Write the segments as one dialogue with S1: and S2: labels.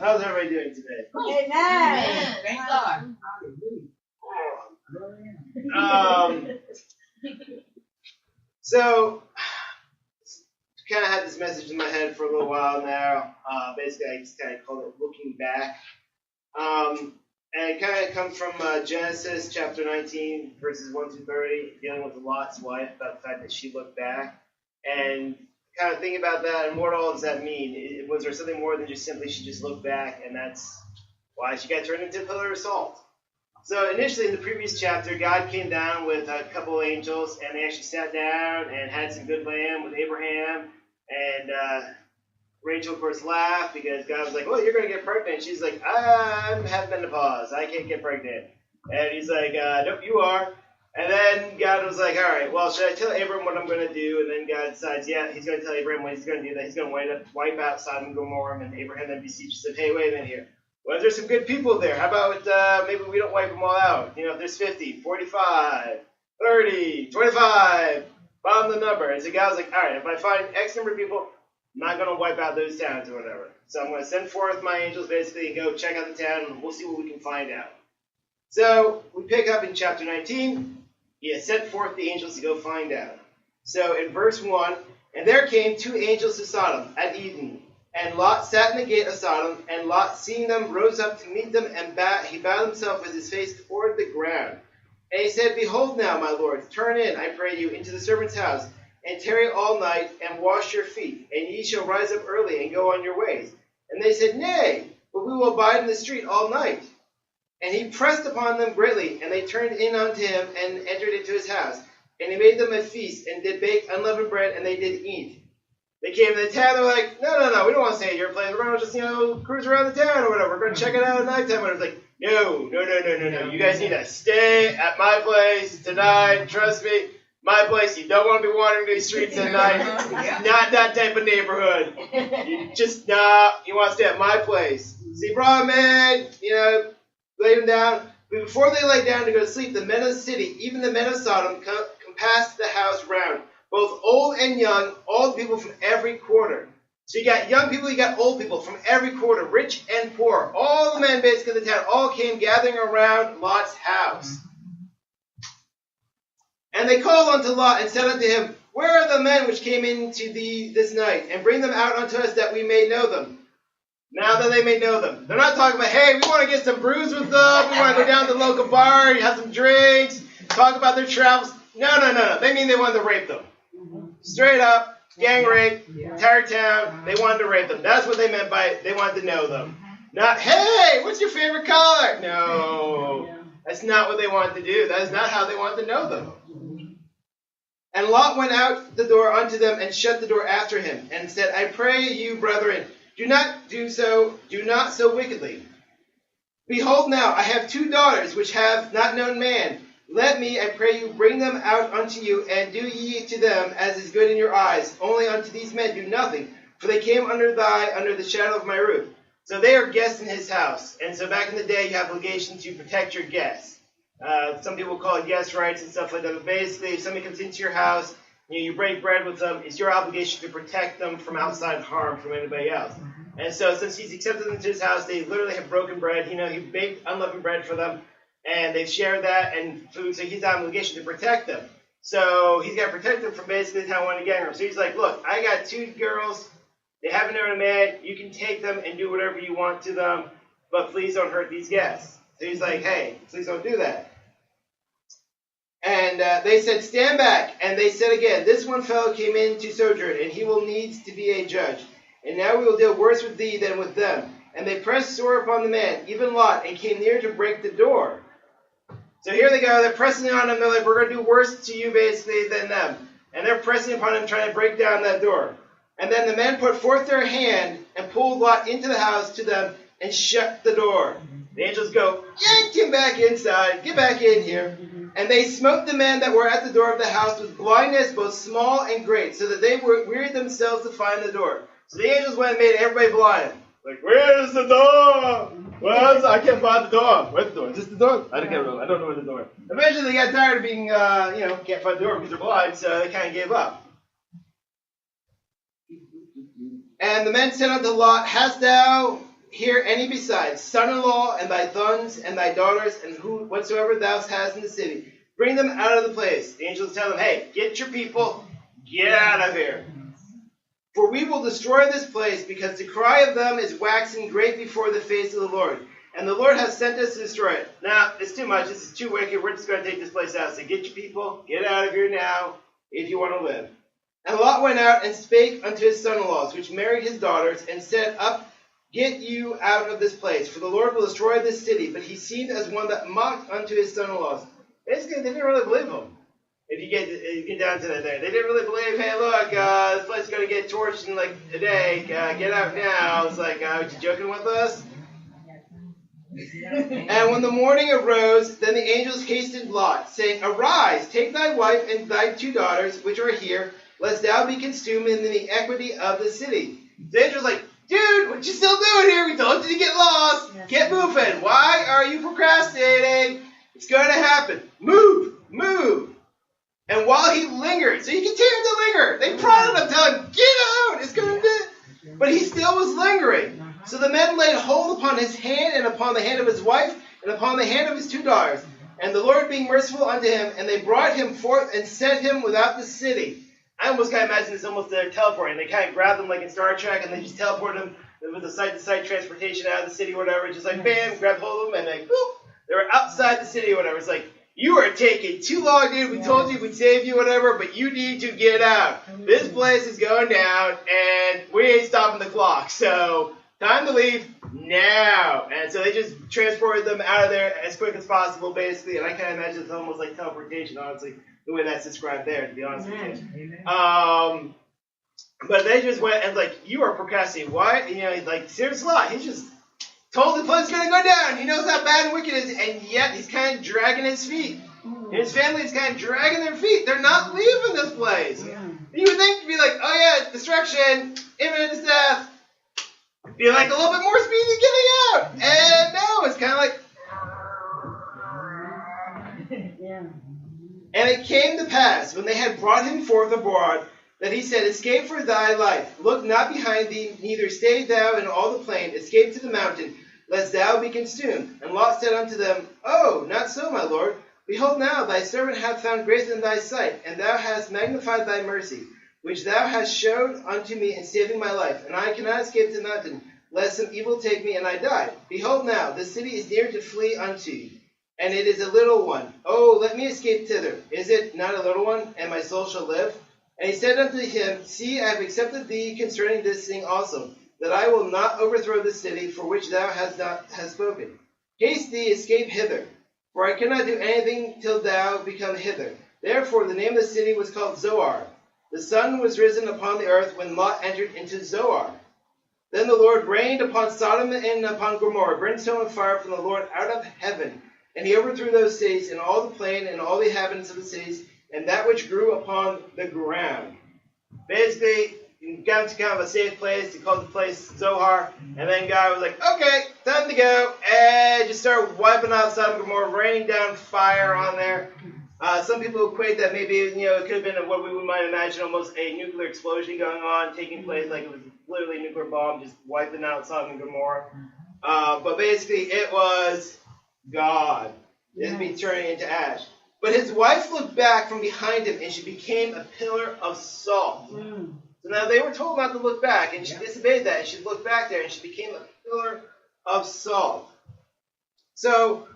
S1: How's everybody doing today?
S2: Amen. Thank God.
S1: So, kind of had this message in my head for a little while now. Basically, I just kind of called it looking back. And it kind of comes from Genesis chapter 19, verses 1 through 30, dealing with Lot's wife, about the fact that she looked back. And kind of thinking about that, and what all does that mean? Was there something more than just simply she just looked back, and that's why she got turned into a pillar of salt? So initially in the previous chapter, God came down with a couple of angels, and they actually sat down and had some good land with Abraham. And Rachel, of course, laughed because God was like, well, you're going to get pregnant. She's like, I have menopause. I can't get pregnant. And he's like, nope, you are. And then God was like, all right, well, should I tell Abraham what I'm going to do? And then God decides, yeah, he's going to tell Abraham what he's going to do, that he's going to wipe out Sodom and Gomorrah. And Abraham then beseeches him, hey, wait a minute here. Well, there's some good people there. How about maybe we don't wipe them all out? You know, if there's 50, 45, 30, 25, bottom the number. And so God was like, all right, if I find X number of people, I'm not going to wipe out those towns or whatever. So I'm going to send forth my angels basically and go check out the town, and we'll see what we can find out. So we pick up in chapter 19. He has sent forth the angels to go find out. So in verse 1, and there came 2 angels to Sodom at Eden. And Lot sat in the gate of Sodom, and Lot, seeing them, rose up to meet them, and he bowed himself with his face toward the ground. And he said, behold now, my lord, turn in, I pray you, into the servant's house, and tarry all night, and wash your feet, and ye shall rise up early, and go on your ways. And they said, nay, but we will abide in the street all night. And he pressed upon them greatly, and they turned in unto him, and entered into his house. And he made them a feast, and did bake unleavened bread, and they did eat. They came to the town, they were like, no, we don't want to stay at your place. We're going to just, cruise around the town or whatever. We're going to check it out at nighttime. And it was like, no. You guys need to stay at my place tonight. Trust me, my place. You don't want to be wandering these streets at night. It's not that type of neighborhood. You want to stay at my place. So he brought him in, laid him down. But before they lay down to go to sleep, the men of the city, even the men of Sodom, compassed the house round, both old and young, all the people from every quarter. So you got young people, you got old people from every quarter, rich and poor. All the men basically in the town all came gathering around Lot's house. And they called unto Lot and said unto him, where are the men which came into thee this night? And bring them out unto us that we may know them. Now that they may know them. They're not talking about, hey, we want to get some brews with them. We want to go down to the local bar, have some drinks, talk about their travels. No. They mean they wanted to rape them. Straight up, gang rape, entire town, they wanted to rape them. That's what they meant by they wanted to know them. Not, hey, what's your favorite color? No, that's not what they wanted to do. That is not how they wanted to know them. And Lot went out the door unto them and shut the door after him and said, I pray you, brethren, do not so wickedly. Behold now, I have 2 daughters which have not known man. Let me, I pray you, bring them out unto you, and do ye to them as is good in your eyes. Only unto these men do nothing, for they came under the shadow of my roof. So they are guests in his house. And so back in the day, you have obligation to protect your guests. Some people call it guest rights and stuff like that. But basically, if somebody comes into your house, you break bread with them, it's your obligation to protect them from outside harm from anybody else. And so since he's accepted them to his house, they literally have broken bread. He baked unleavened bread for them. And they've shared that and food, so he's on obligation to protect them. So he's got to protect them from basically the town wanting to gang them. So he's like, look, I got 2 girls. They haven't known a man. You can take them and do whatever you want to them, but please don't hurt these guests. So he's like, hey, please don't do that. And they said, stand back. And they said again, this one fellow came in to sojourn, and he will needs to be a judge. And now we will deal worse with thee than with them. And they pressed sore upon the man, even Lot, and came near to break the door. So here they go, they're pressing on him, they're like, we're going to do worse to you basically than them. And they're pressing upon him, trying to break down that door. And then the men put forth their hand and pulled Lot into the house to them and shut the door. The angels go, yank him back inside, get back in here. And they smote the men that were at the door of the house with blindness, both small and great, so that they wearied themselves to find the door. So the angels went and made everybody blind. Like, where's the door? Well, I can't find the door. Where's the door? Is this the door? I don't know where the door is. Eventually they got tired of being, can't find the door because they're blind, so they kind of gave up. And the men said unto Lot, hast thou here any besides, son-in-law, and thy sons, and thy daughters, and whatsoever thou hast in the city. Bring them out of the place. The angels tell them, hey, get your people, get out of here. For we will destroy this place, because the cry of them is waxing great before the face of the Lord. And the Lord has sent us to destroy it. Now, it's too much. This is too wicked. We're just going to take this place out. So get your people, get out of here now, if you want to live. And Lot went out and spake unto his son-in-laws, which married his daughters, and said, Up, get you out of this place, for the Lord will destroy this city. But he seemed as one that mocked unto his son-in-laws. Basically, they didn't really believe him. If you get down to that there, they didn't really believe, hey, look, this place is going to get torched in like a day. Get out now. It's like, are you joking with us? And when the morning arose, then the angels hastened Lot, saying, Arise, take thy wife and thy 2 daughters, which are here, lest thou be consumed in the iniquity of the city. The angels like, dude, what you still doing here? We told you to get lost. Get moving. Why are you procrastinating? It's going to happen. Move. And while he lingered, so he continued to linger. They prodded him, telling him, get out. It's going to be. But he still was lingering. So the men laid hold upon his hand, and upon the hand of his wife, and upon the hand of his 2 daughters. And the Lord being merciful unto him, and they brought him forth and set him without the city. I almost kind of imagine this almost their teleporting. They kind of grabbed him like in Star Trek, and they just teleported him with a site-to-site transportation out of the city or whatever. Just like, bam, grabbed hold of him, and like, boop, they were outside the city or whatever. It's like, you are taking too long, dude. We told you we'd save you, whatever, but you need to get out. This place is going down, and we ain't stopping the clock. So, time to leave now. And so they just transported them out of there as quick as possible, basically. And I kind of imagine it's almost like teleportation, honestly, the way that's described there, to be honest with you. But they just went and like, you are procrastinating. Why? You know, like, seriously, he just told the plane's going to go down. He knows how bad and wicked it is, and yet he's kind of dragging his feet. And his family is kind of dragging their feet. They're not leaving this place. You would think to be like, oh yeah, destruction, imminent death. Be like a little bit more speedy getting out. And no, it's kind of like. And it came to pass, when they had brought him forth abroad, that he said, Escape for thy life. Look not behind thee, neither stay thou in all the plain. Escape to the mountain, lest thou be consumed. And Lot said unto them, Oh, not so, my lord. Behold now, thy servant hath found grace in thy sight, and thou hast magnified thy mercy, which thou hast showed unto me in saving my life. And I cannot escape to the mountain, lest some evil take me, and I die. Behold now, the city is near to flee unto you, and it is a little one. Oh, let me escape thither. Is it not a little one, and my soul shall live? And he said unto him, See, I have accepted thee concerning this thing also, that I will not overthrow the city for which thou hast spoken. Haste thee, escape hither, for I cannot do anything till thou become hither. Therefore the name of the city was called Zoar. The sun was risen upon the earth when Lot entered into Zoar. Then the Lord rained upon Sodom and upon Gomorrah brimstone and fire from the Lord out of heaven. And he overthrew those cities, and all the plain, and all the inhabitants of the cities, and that which grew upon the ground. Basically, he got to kind of a safe place. He called the place Zohar. And then God was like, okay, time to go. And just started wiping out Sodom and Gomorrah, raining down fire on there. Some people equate that maybe, it could have been what we might imagine almost a nuclear explosion going on, taking place, like it was literally a nuclear bomb, just wiping out Sodom and Gomorrah. But basically, it was God. It'd be turning into ash. But his wife looked back from behind him, and she became a pillar of salt. So now they were told not to look back, and she disobeyed that, and she looked back there, and she became a pillar of salt. So,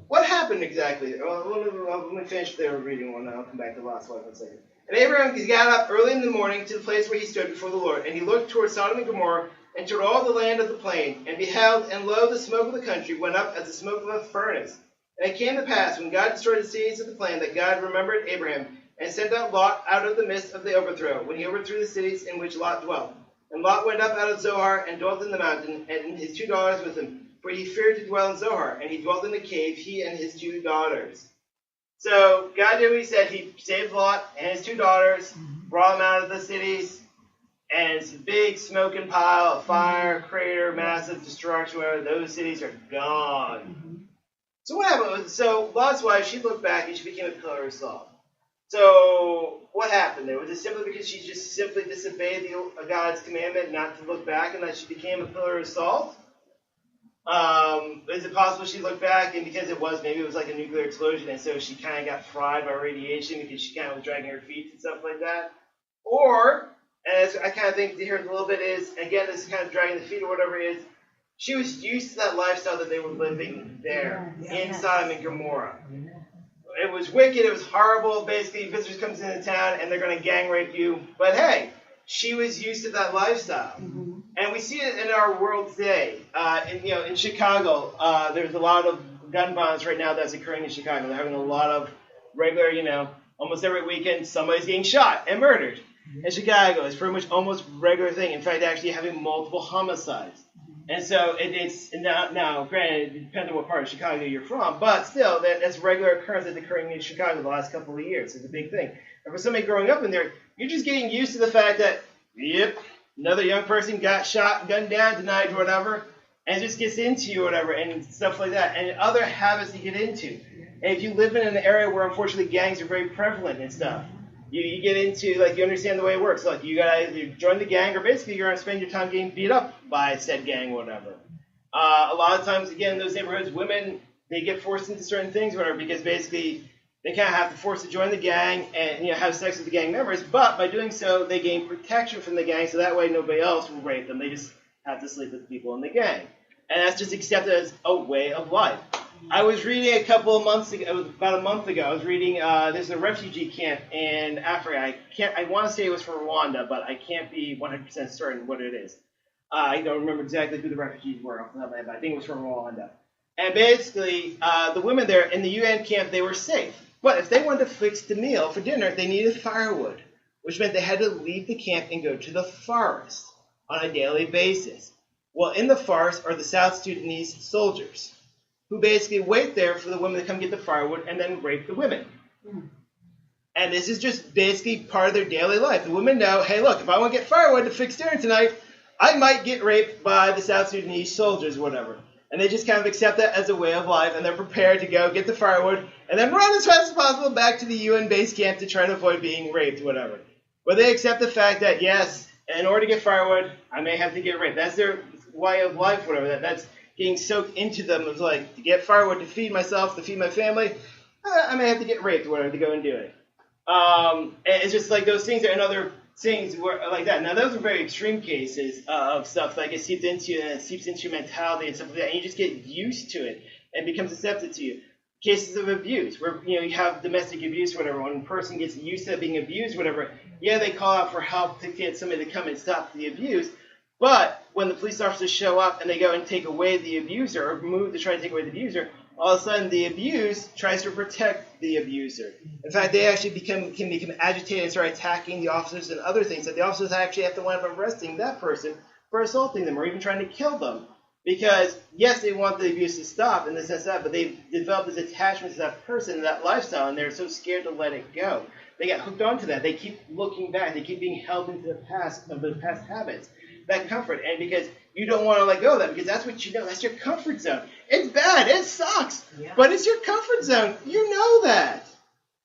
S1: what happened exactly? Well, let me finish their reading one, and I'll come back to the last one in a second. And Abraham got up early in the morning to the place where he stood before the Lord, and he looked toward Sodom and Gomorrah, and toward all the land of the plain, and beheld, and lo, the smoke of the country went up as the smoke of a furnace. And it came to pass, when God destroyed the cities of the plain, that God remembered Abraham, and sent out Lot out of the midst of the overthrow, when he overthrew the cities in which Lot dwelt. And Lot went up out of Zoar, and dwelt in the mountain, and his 2 daughters with him, for he feared to dwell in Zoar, and he dwelt in the cave, he and his 2 daughters. So God did what he said. He saved Lot and his 2 daughters, brought them out of the cities, and it's a big smoking pile of fire, crater, massive destruction, where those cities are gone. So what happened? So Lot's wife, she looked back and she became a pillar of salt. So what happened there? Was it simply because she just simply disobeyed God's commandment not to look back, and that she became a pillar of salt? Is it possible she looked back and because maybe it was like a nuclear explosion and so she kind of got fried by radiation because she kind of was dragging her feet and stuff like that? Or, as I kind of think here a little bit is, again, this is kind of dragging the feet or whatever it is, she was used to that lifestyle that they were living there in Sodom and Gomorrah. It was wicked, it was horrible, basically visitors comes into town and they're going to gang rape you, but hey, she was used to that lifestyle. And we see it in our world today. In Chicago, there's a lot of gun violence right now that's occurring in Chicago. They're having a lot of regular, almost every weekend somebody's getting shot and murdered. In Chicago, it's pretty much almost regular thing. In fact, actually having multiple homicides. And so it's now, granted, it depends on what part of Chicago you're from, but still, that's a regular occurrence that's occurring in Chicago the last couple of years. It's a big thing. And for somebody growing up in there, you're just getting used to the fact that, yep, another young person got shot, gunned down, denied, whatever, and it just gets into you, whatever, and stuff like that, and other habits you get into. And if you live in an area where, unfortunately, gangs are very prevalent and stuff, you get into, you understand the way it works. You got to either join the gang, or basically you're going to spend your time getting beat up by said gang, whatever. A lot of times, again, in those neighborhoods, women, they get forced into certain things, whatever, because basically they kind of have to force to join the gang and have sex with the gang members, but by doing so, they gain protection from the gang, so that way nobody else will rape them. They just have to sleep with people in the gang. And that's just accepted as a way of life. I was reading about a month ago, I was reading, there's a refugee camp in Africa. I want to say it was from Rwanda, but I can't be 100% certain what it is. I don't remember exactly who the refugees were off the top of my head, but I think it was from Rwanda. And basically, the women there in the UN camp, they were safe. But if they wanted to fix the meal for dinner, they needed firewood, which meant they had to leave the camp and go to the forest on a daily basis. Well, in the forest are the South Sudanese soldiers, who basically wait there for the women to come get the firewood and then rape the women. And this is just basically part of their daily life. The women know, hey, look, if I want to get firewood to fix dinner tonight, I might get raped by the South Sudanese soldiers, whatever. And they just kind of accept that as a way of life, and they're prepared to go get the firewood and then run as fast as possible back to the UN base camp to try to avoid being raped, whatever. But they accept the fact that, yes, in order to get firewood, I may have to get raped. That's their way of life, whatever. That's getting soaked into them. It's like, to get firewood to feed myself, to feed my family, I may have to get raped, whatever, to go and do it. And it's just like those things are another things were like that. Now, those are very extreme cases of stuff like it seeps into you and it seeps into your mentality and stuff like that, and you just get used to it and it becomes accepted to you. Cases of abuse, where you have domestic abuse, whatever. When a person gets used to being abused, whatever, yeah, they call out for help to get somebody to come and stop the abuse. But when the police officers show up and they go and take away the abuser or move to try to take away the abuser, all of a sudden the abused tries to protect the abuser. In fact, they actually can become agitated and start attacking the officers and other things. That the officers actually have to wind up arresting that person for assaulting them or even trying to kill them. Because, yes, they want the abuse to stop in the sense that, but they've developed this attachment to that person and that lifestyle, and they're so scared to let it go. They get hooked onto that. They keep looking back. They keep being held into the past of those past habits. That comfort. And because you don't want to let go of that, because that's what you know. That's your comfort zone. It's bad. It sucks. Yeah. But it's your comfort zone. You know that.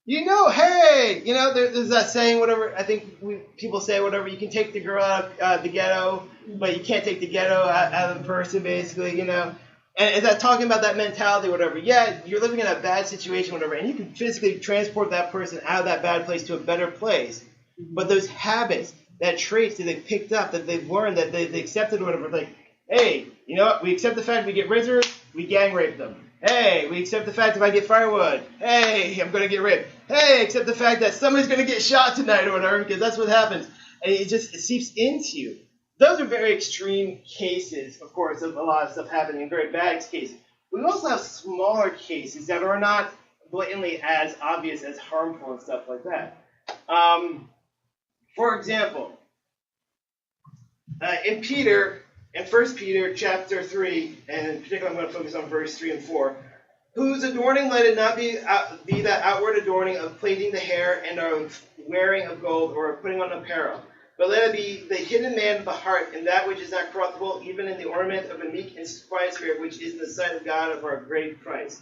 S1: You know, hey, there's that saying, whatever, I think people say, whatever, you can take the girl out of the ghetto, but you can't take the ghetto out of the person, basically, And is that talking about that mentality, whatever? Yeah, you're living in a bad situation, whatever, and you can physically transport that person out of that bad place to a better place. But those habits, that traits that they've picked up, that they've learned, that they accepted, whatever, like, hey, you know what, we accept the fact we get visitors, we gang rape them. Hey, we accept the fact if I get firewood, hey, I'm going to get raped. Hey, accept the fact that somebody's going to get shot tonight or whatever, because that's what happens. And it seeps into you. Those are very extreme cases, of course, of a lot of stuff happening in very bad cases. We also have smaller cases that are not blatantly as obvious as harmful and stuff like that. For example, in 1 Peter chapter 3, and particularly I'm going to focus on verse 3 and 4, whose adorning let it not be that outward adorning of plaiting the hair and of wearing of gold or of putting on apparel, but let it be the hidden man of the heart, and that which is not corruptible, even in the ornament of a meek and quiet spirit, which is in the sight of God of our great Christ.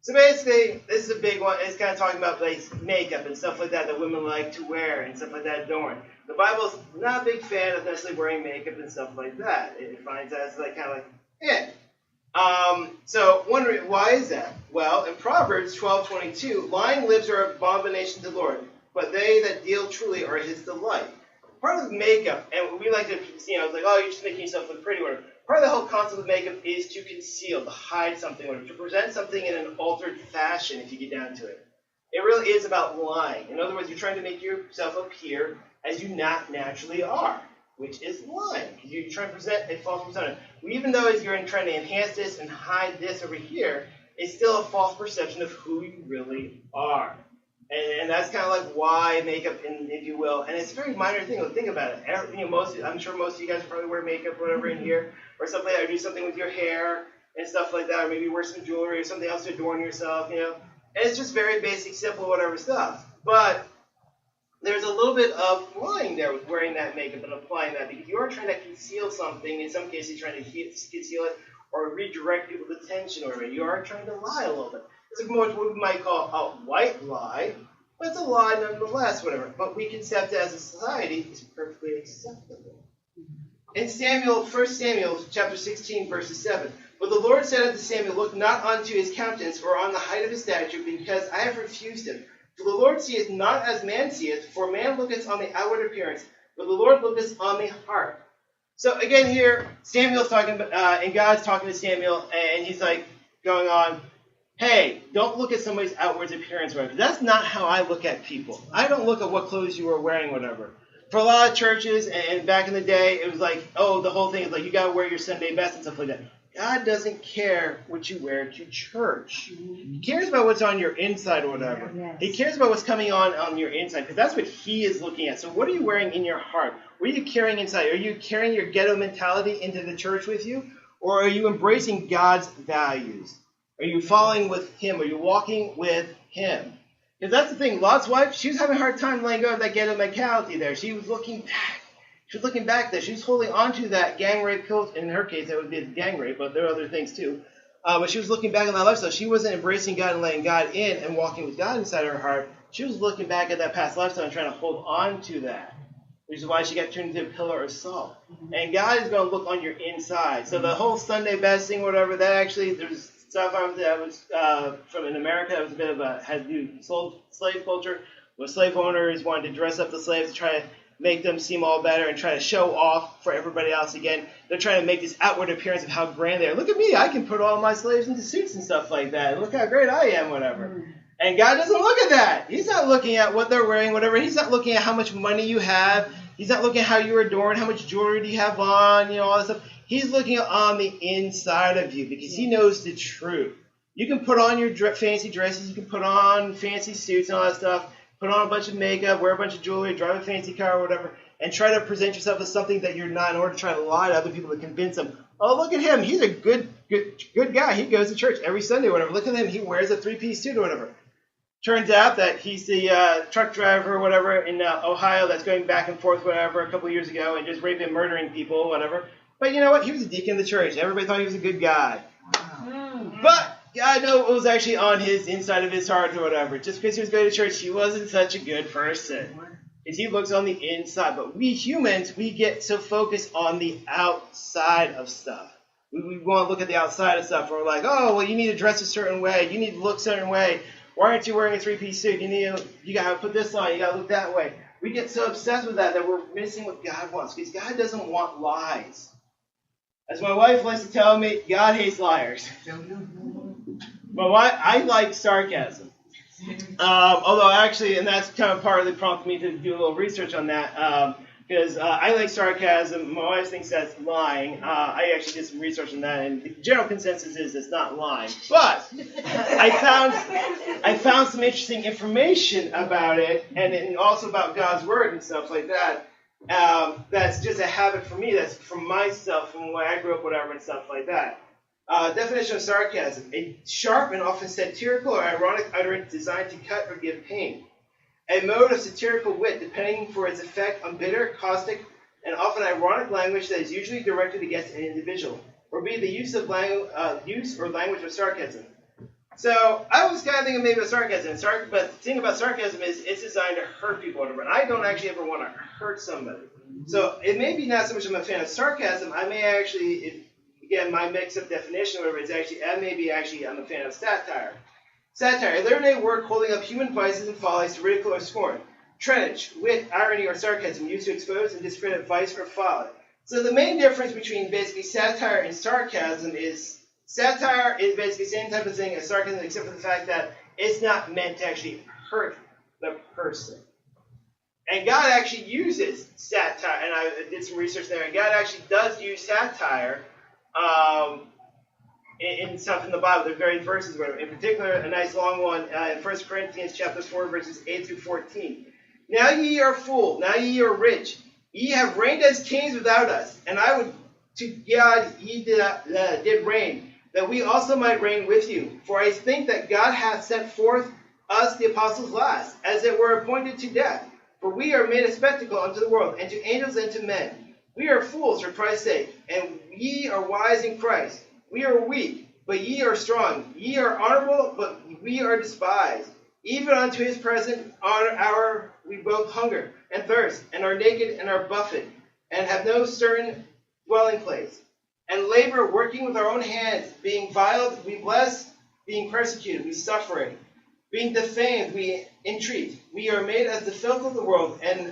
S1: So basically, this is a big one. It's kind of talking about like makeup and stuff like that women like to wear and stuff like that, adorn. The Bible's not a big fan of necessarily wearing makeup and stuff like that. It finds that as like kind of like, So wondering, why is that? Well, in Proverbs 12:22, lying lips are an abomination to the Lord, but they that deal truly are his delight. Part of makeup, and we like to, I was like, oh, you're just making yourself look pretty, whatever. Part of the whole concept of makeup is to conceal, to hide something, whatever, to present something in an altered fashion, if you get down to it. It really is about lying. In other words, you're trying to make yourself appear as you not naturally are, which is lying. You're trying to present a false persona. Even though you're trying to enhance this and hide this over here, it's still a false perception of who you really are. And that's kind of like why makeup, if you will. And it's a very minor thing. Think about it. I'm sure most of you guys probably wear makeup or whatever in here, or something like that, or do something with your hair and stuff like that, or maybe wear some jewelry or something else to adorn yourself, And it's just very basic, simple, whatever stuff. But there's a little bit of lying there with wearing that makeup and applying that, because you are trying to conceal something. In some cases, you're trying to conceal it or redirect people's attention over it. You are trying to lie a little bit. It's what we might call a white lie, but it's a lie nonetheless, whatever. But we accept it as a society is perfectly acceptable. In 1 Samuel chapter 16, verses 7, but the Lord said unto Samuel, look not unto his countenance or on the height of his stature, because I have refused him. For the Lord seeth not as man seeth, for man looketh on the outward appearance, but the Lord looketh on the heart. So again here, Samuel's talking, and God's talking to Samuel, and he's like going on, hey, don't look at somebody's outward appearance, whatever. That's not how I look at people. I don't look at what clothes you are wearing, whatever. For a lot of churches, and back in the day, it was like, oh, the whole thing is like, you got to wear your Sunday best and stuff like that. God doesn't care what you wear to church. He cares about what's on your inside or whatever. Yes. He cares about what's coming on your inside, because that's what he is looking at. So what are you wearing in your heart? What are you carrying inside? Are you carrying your ghetto mentality into the church with you? Or are you embracing God's values? Are you following with him? Are you walking with him? Because that's the thing. Lot's wife, she was having a hard time letting go of that ghetto mentality there. She was looking back. She was looking back there. She was holding on to that gang rape cult. In her case, that would be gang rape, but there are other things too. But she was looking back on that lifestyle. She wasn't embracing God and letting God in and walking with God inside her heart. She was looking back at that past lifestyle and trying to hold on to that, which is why she got turned into a pillar of salt. And God is going to look on your inside. So the whole Sunday best thing, whatever, that actually, there's stuff that was from in America. That was a bit of had to do with slave culture, where slave owners wanted to dress up the slaves to try to make them seem all better and try to show off for everybody else again. They're trying to make this outward appearance of how grand they are. Look at me, I can put all my slaves into suits and stuff like that. Look how great I am, whatever. And God doesn't look at that. He's not looking at what they're wearing, whatever. He's not looking at how much money you have. He's not looking at how you're adorned, how much jewelry do you have on, all that stuff. He's looking on the inside of you, because he knows the truth. You can put on your fancy dresses, you can put on fancy suits and all that stuff, put on a bunch of makeup, wear a bunch of jewelry, drive a fancy car or whatever, and try to present yourself as something that you're not in order to try to lie to other people to convince them, oh, look at him, he's a good guy. He goes to church every Sunday or whatever. Look at him, he wears a three-piece suit or whatever. Turns out that he's the truck driver or whatever in Ohio that's going back and forth, whatever, a couple of years ago and just raping and murdering people, whatever. But you know what? He was a deacon of the church. Everybody thought he was a good guy. Wow. But God knows what was actually on his inside of his heart or whatever. Just because he was going to church, he wasn't such a good person. Because he looks on the inside. But we humans, we get so focused on the outside of stuff. We want to look at the outside of stuff. And we're like, oh, well, you need to dress a certain way. You need to look a certain way. Why aren't you wearing a three-piece suit? You got to put this on. You got to look that way. We get so obsessed with that we're missing what God wants. Because God doesn't want lies. As my wife likes to tell me, God hates liars. But I like sarcasm. Although actually, and that's kind of partly prompted me to do a little research on that, because I like sarcasm. My wife thinks that's lying. I actually did some research on that, and the general consensus is it's not lying. But I found some interesting information about it, and also about God's word and stuff like that. That's just a habit for me. That's from myself, from the way I grew up, whatever, and stuff like that. Definition of sarcasm: a sharp and often satirical or ironic utterance designed to cut or give pain. A mode of satirical wit, depending for its effect on bitter, caustic, and often ironic language that is usually directed against an individual, or be the use or language of sarcasm. So I was kind of thinking maybe of sarcasm, but the thing about sarcasm is it's designed to hurt people, whatever. And I don't actually ever want to hurt somebody. So it may be not so much I'm a fan of sarcasm. I may actually, again, my mix-up definition, whatever, is actually, I'm a fan of satire. Satire, a literary work holding up human vices and follies to ridicule or scorn. Trench, wit, irony, or sarcasm used to expose and discredit vice or folly. So the main difference between basically satire and sarcasm is satire is basically the same type of thing as sarcasm, except for the fact that it's not meant to actually hurt the person. And God actually uses satire, and I did some research there, and God actually does use satire in stuff in the Bible. There are various verses, in particular, a nice long one in 1 Corinthians chapter 4, verses 8 through 14. Now ye are full, now ye are rich. Ye have reigned as kings without us, and I would to God ye did reign, that we also might reign with you. For I think that God hath sent forth us the apostles last, as it were appointed to death. For we are made a spectacle unto the world, and to angels and to men. We are fools for Christ's sake, and ye are wise in Christ. We are weak, but ye are strong. Ye are honorable, but we are despised. Even unto his present hour we both hunger and thirst, and are naked and are buffeted, and have no certain dwelling place. And labor, working with our own hands, being viled, we bless, being persecuted, we suffer it. Being defamed, we entreat. We are made as the filth of the world, and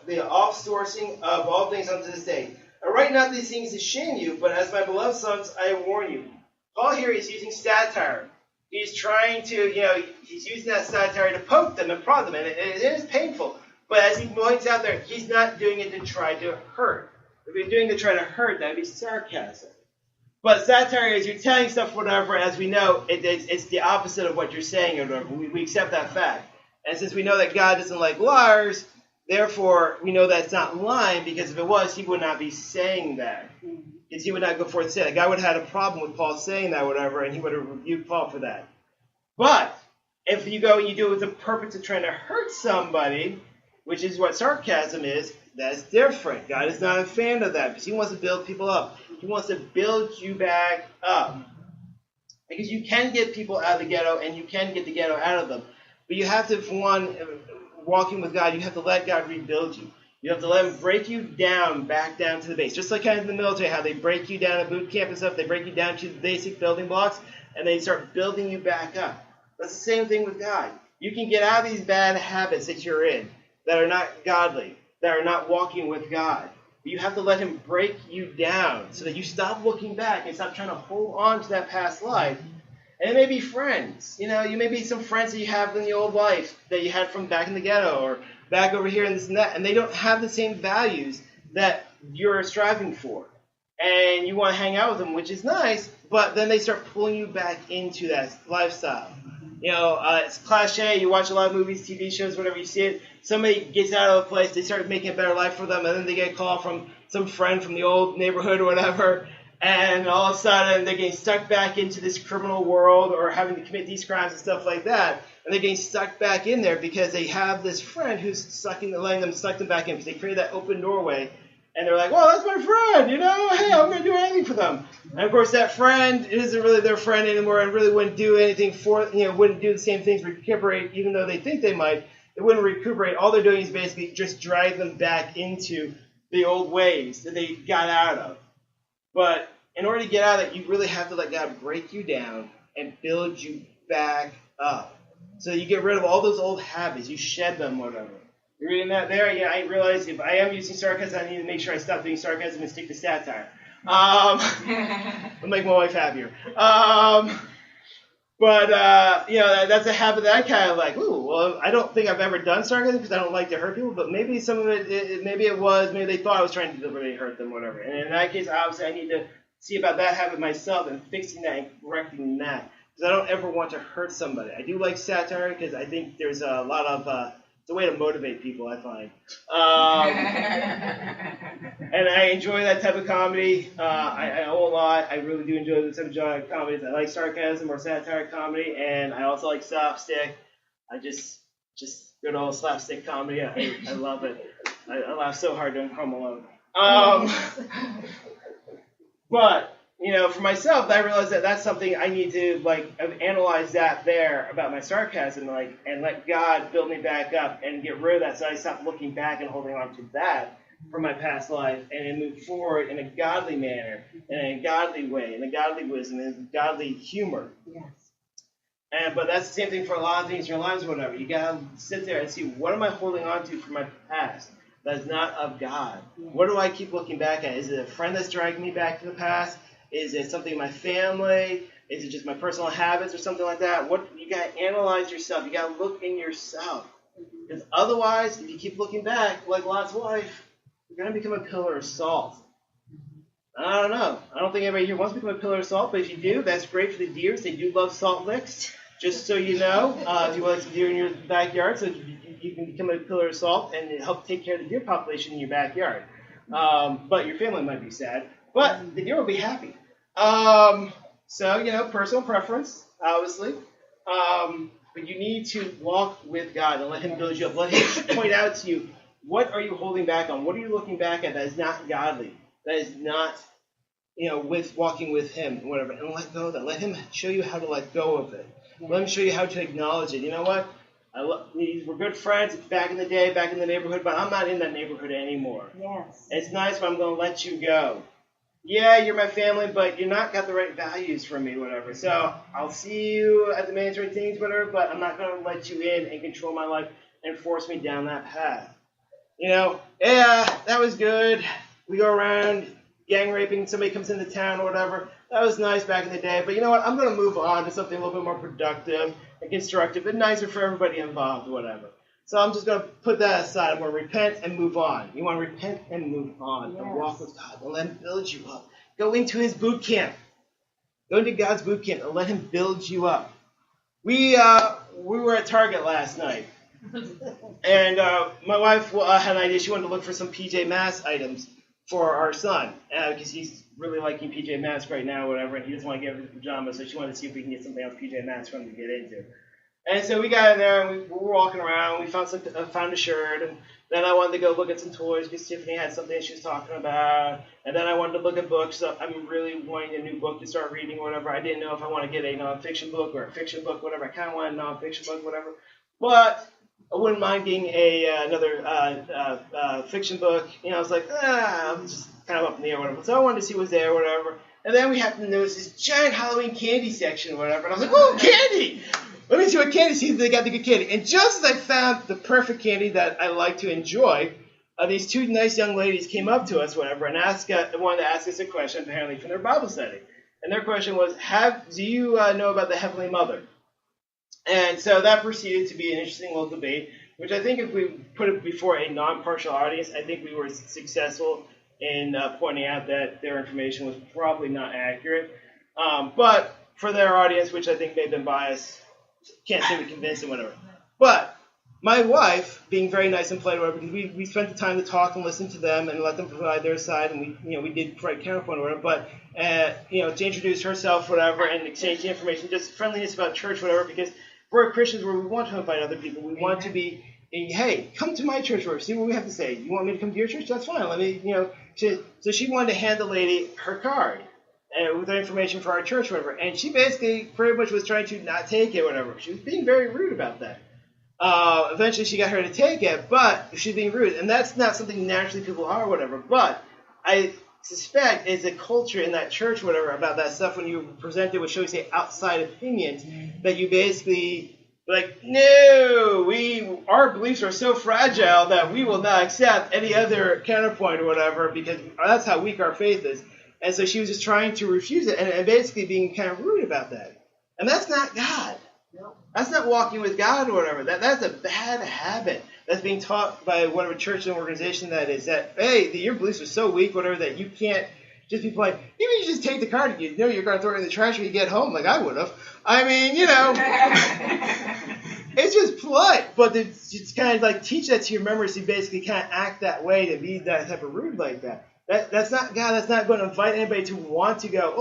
S1: the offsourcing of all things unto this day. I write not these things to shame you, but as my beloved sons, I warn you. Paul here is using satire. He's trying to, he's using that satire to poke them and prod them, and it is painful. But as he points out there, he's not doing it to try to hurt. If you're doing it to try to hurt, that would be sarcasm. But satire is you're telling stuff, whatever, as we know, it's the opposite of what you're saying, or whatever. We accept that fact. And since we know that God doesn't like liars, therefore we know that it's not lying, because if it was, he would not be saying that. Because he would not go forth and say that. God would have had a problem with Paul saying that, whatever, and he would have rebuked Paul for that. But if you go and you do it with the purpose of trying to hurt somebody, which is what sarcasm is, that's different. God is not a fan of that, because he wants to build people up. He wants to build you back up. Because you can get people out of the ghetto, and you can get the ghetto out of them. But you have to, for one, walking with God, you have to let God rebuild you. You have to let him break you down, back down to the base. Just like kind of in the military, how they break you down at boot camp and stuff, they break you down to the basic building blocks, and they start building you back up. That's the same thing with God. You can get out of these bad habits that you're in, that are not godly, that are not walking with God. But you have to let him break you down so that you stop looking back and stop trying to hold on to that past life. And it may be friends. You may be some friends that you have in the old life that you had from back in the ghetto or back over here and this and that, and they don't have the same values that you're striving for. And you want to hang out with them, which is nice, but then they start pulling you back into that lifestyle. It's cliche. You watch a lot of movies, TV shows, whatever, you see it. Somebody gets out of a place, they start making a better life for them, and then they get a call from some friend from the old neighborhood or whatever, and all of a sudden they're getting stuck back into this criminal world or having to commit these crimes and stuff like that. And they're getting stuck back in there because they have this friend who's letting them suck them back in, because they created that open doorway. And they're like, well, that's my friend, hey, I'm going to do anything for them. And of course, that friend isn't really their friend anymore and really wouldn't do anything wouldn't do the same things, recuperate, even though they think they might. They wouldn't recuperate. All they're doing is basically just drive them back into the old ways that they got out of. But in order to get out of it, you really have to let God break you down and build you back up. So you get rid of all those old habits. You shed them, whatever. You're reading that there? Yeah, I realize if I am using sarcasm, I need to make sure I stop doing sarcasm and stick to satire. It'll make my wife happier. But that's a habit that I kind of like. Ooh, well, I don't think I've ever done sarcasm because I don't like to hurt people, but maybe some of it, maybe they thought I was trying to deliberately hurt them, whatever. And in that case, obviously, I need to see about that habit myself and fixing that and correcting that. Because I don't ever want to hurt somebody. I do like satire because I think there's a lot of, it's a way to motivate people, I find. And I enjoy that type of comedy. I owe a lot. I really do enjoy this type of comedies. I like sarcasm or satire comedy, and I also like slapstick. I just good old slapstick comedy. I love it. I laugh so hard doing Home Alone. But for myself, I realized that that's something I need to analyze that there about my sarcasm, and let God build me back up and get rid of that, so I stop looking back and holding on to that. from my past life and then move forward in a godly manner, in a godly way, in a godly wisdom, in a godly humor.
S2: Yes.
S1: But that's the same thing for a lot of things in your lives or whatever. You got to sit there and see, what am I holding on to from my past that is not of God? What do I keep looking back at? Is it a friend that's dragging me back to the past? Is it something in my family? Is it just my personal habits or something like that? You got to analyze yourself. You got to look in yourself. Because otherwise, if you keep looking back, like Lot's wife, you're going to become a pillar of salt. I don't know. I don't think anybody here wants to become a pillar of salt, but if you do, that's great for the deers. They do love salt licks, just so you know. If you want some deer in your backyard, so you can become a pillar of salt and help take care of the deer population in your backyard. But your family might be sad, but the deer will be happy. So, personal preference, obviously. But you need to walk with God and let Him build you up. Let Him point out to you, what are you holding back on? What are you looking back at that is not godly? That is not, with walking with Him, or whatever, and let go of that. Let Him show you how to let go of it. Let Him show you how to acknowledge it. You know what? We're good friends back in the day, back in the neighborhood, but I'm not in that neighborhood anymore.
S2: Yes.
S1: It's nice, but I'm going to let you go. Yeah, you're my family, but you're not got the right values for me, whatever. So I'll see you at the mandatory things, whatever, but I'm not going to let you in and control my life and force me down that path. Yeah, that was good. We go around gang raping, somebody comes into town or whatever. That was nice back in the day, but you know what? I'm going to move on to something a little bit more productive and constructive and nicer for everybody involved or whatever. So I'm just going to put that aside. I'm going to repent and move on. You want to repent and move on and walk with God and let Him build you up. Go into His boot camp. Go into God's boot camp and let Him build you up. We were at Target last night, and my wife had an idea. She wanted to look for some PJ Masks items for our son, because he's really liking PJ Masks right now, whatever, and he doesn't want to get his pajamas, so she wanted to see if we can get something else PJ Masks for him to get into. And so we got in there, and we were walking around. We found a shirt, and then I wanted to go look at some toys because Tiffany had something she was talking about. And then I wanted to look at books. So I'm really wanting a new book to start reading or whatever. I didn't know if I want to get a nonfiction book or a fiction book, whatever. I kind of wanted a nonfiction book, whatever. But I wouldn't mind getting another fiction book. I was like, I'm just kind of up in the air, whatever. So I wanted to see what was there, whatever. And then we happened to notice this giant Halloween candy section, whatever. And I was like, oh, candy! Let me see what candy, see if they got the good candy. And just as I found the perfect candy that I like to enjoy, these two nice young ladies came up to us, whatever, and wanted to ask us a question, apparently from their Bible study. And their question was, do you know about the Heavenly Mother? And so that proceeded to be an interesting little debate, which I think if we put it before a non-partial audience, I think we were successful in pointing out that their information was probably not accurate. But for their audience, which I think may have been biased, can't seem to convince them, whatever. But my wife, being very nice and polite, whatever, because we spent the time to talk and listen to them and let them provide their side, and we did provide counterpoint, whatever. But to introduce herself, whatever, and exchange the information, just friendliness about church, whatever, because we're Christians where we want to invite other people. We want to be, hey, come to my church, whatever. See what we have to say. You want me to come to your church? That's fine. Let me, So she wanted to hand the lady her card. With the information for our church, whatever, and she basically pretty much was trying to not take it, whatever. She was being very rude about that. Eventually, she got her to take it, but she's being rude, and that's not something naturally people are, whatever. But I suspect it's a culture in that church, whatever, about that stuff when you present it with, shall we say, outside opinions, that you basically like, no, our beliefs are so fragile that we will not accept any other counterpoint or whatever, because that's how weak our faith is. And so she was just trying to refuse it and basically being kind of rude about that. And that's not God. No. That's not walking with God or whatever. That's a bad habit that's being taught by whatever church and organization that is. That, hey, your beliefs are so weak, whatever, that you can't just be polite. Even if you just take the card, you know you're going to throw it in the trash when you get home, like I would have. I mean, it's just polite. But it's kind of like teach that to your members to basically kind of act that way, to be that type of rude like that. That's not God. That's not going to invite anybody to want to go,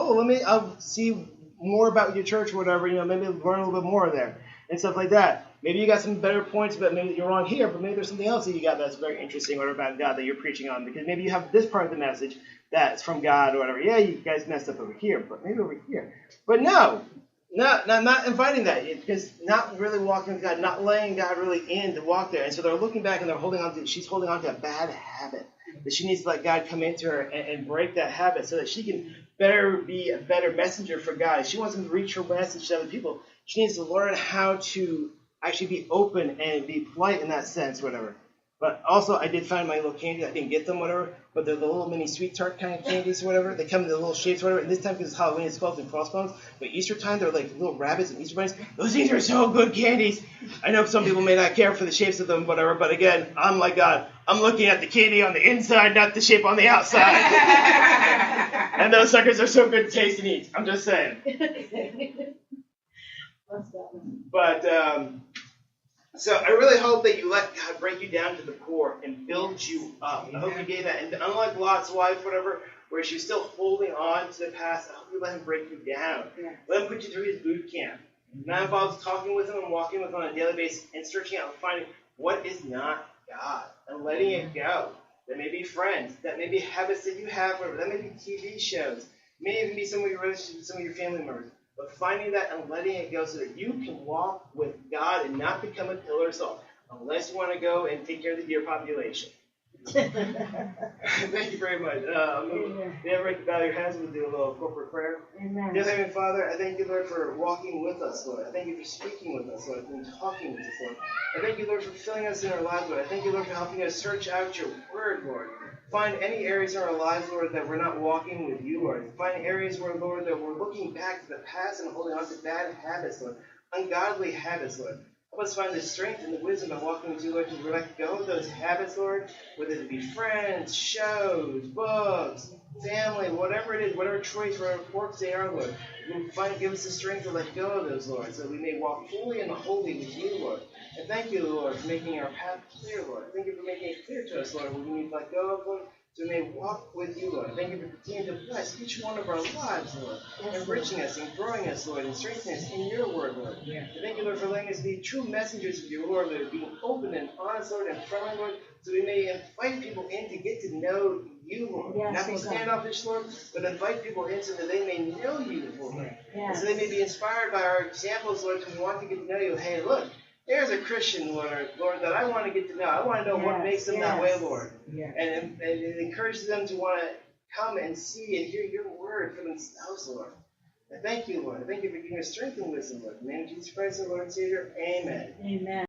S1: I'll see more about your church or whatever, maybe learn a little bit more there and stuff like that. Maybe you got some better points, but maybe you're wrong here, but maybe there's something else that you got that's very interesting or about God that you're preaching on, because maybe you have this part of the message that's from God or whatever. Yeah, you guys messed up over here, but maybe over here. But no, not inviting that, because not really walking with God, not letting God really in to walk there. And so they're looking back and she's holding on to a bad habit. that she needs to let God come into her and break that habit so that she can better be a better messenger for God. If she wants to reach her message to other people, she needs to learn how to actually be open and be polite in that sense, whatever. But also, I did find my little candies. I didn't get them, whatever. But they're the little mini sweet tart kind of candies, whatever. They come in the little shapes, whatever. And this time, because it's Halloween, it's skulls and crossbones. But Easter time, they're like little rabbits and Easter bunnies. Those things are so good candies. I know some people may not care for the shapes of them, whatever. But again, I'm like God. I'm looking at the candy on the inside, not the shape on the outside. And those suckers are so good to taste and eat. I'm just saying. But so I really hope that you let God break you down to the core and build you up. I hope you gave that. And unlike Lot's wife, whatever, where she's still holding on to the past, I hope you let him break you down. Let him put you through his boot camp. And that involves talking with him and walking with him on a daily basis and searching out and finding what is not God and letting it go. That may be friends. That may be habits that you have. Whatever. That may be TV shows. It may even be some of your relationships with some of your family members. But finding that and letting it go so that you can walk with God and not become a pillar of salt, unless you want to go and take care of the deer population. Thank you very much. May everybody bow your heads and we'll do a little corporate prayer.
S2: Amen.
S1: Dear Heavenly Father, I thank you, Lord, for walking with us, Lord. I thank you for speaking with us, Lord, and talking with us, Lord. I thank you, Lord, for filling us in our lives, Lord. I thank you, Lord, for helping us search out your word, Lord. Find any areas in our lives, Lord, that we're not walking with you, Lord. Find areas where, Lord, that we're looking back to the past and holding on to bad habits, Lord. Ungodly habits, Lord. Help us find the strength and the wisdom of walking with you, Lord, to let go of those habits, Lord, whether it be friends, shows, books, family, whatever it is, whatever choice, whatever quirks they are, Lord. Give us the strength to let go of those, Lord, so that we may walk fully and holy with you, Lord. And thank you, Lord, for making our path clear, Lord. Thank you for making it clear to us, Lord, what we need to let go of, Lord, so we may walk with you, Lord. Thank you for continuing to bless each one of our lives, Lord, enriching us and growing us, Lord, and strengthening us in your word, Lord. And thank you, Lord, for letting us be true messengers of your Lord, Lord, being open and honest, Lord, and friendly, Lord, so we may invite people in to get to know you, Lord. Not be standoffish, Lord, but invite people in so that they may know you, Lord. And so they may be inspired by our examples, Lord, because we want to get to know you. Hey, look, there's a Christian, Lord, that I want to get to know. I want to know what makes them that way, Lord. And it encourages them to want to come and see and hear your word for themselves, Lord. I thank you, Lord. I thank you for giving us strength and wisdom, Lord. In the name of Jesus Christ, our Lord and Savior. Amen.
S2: Amen.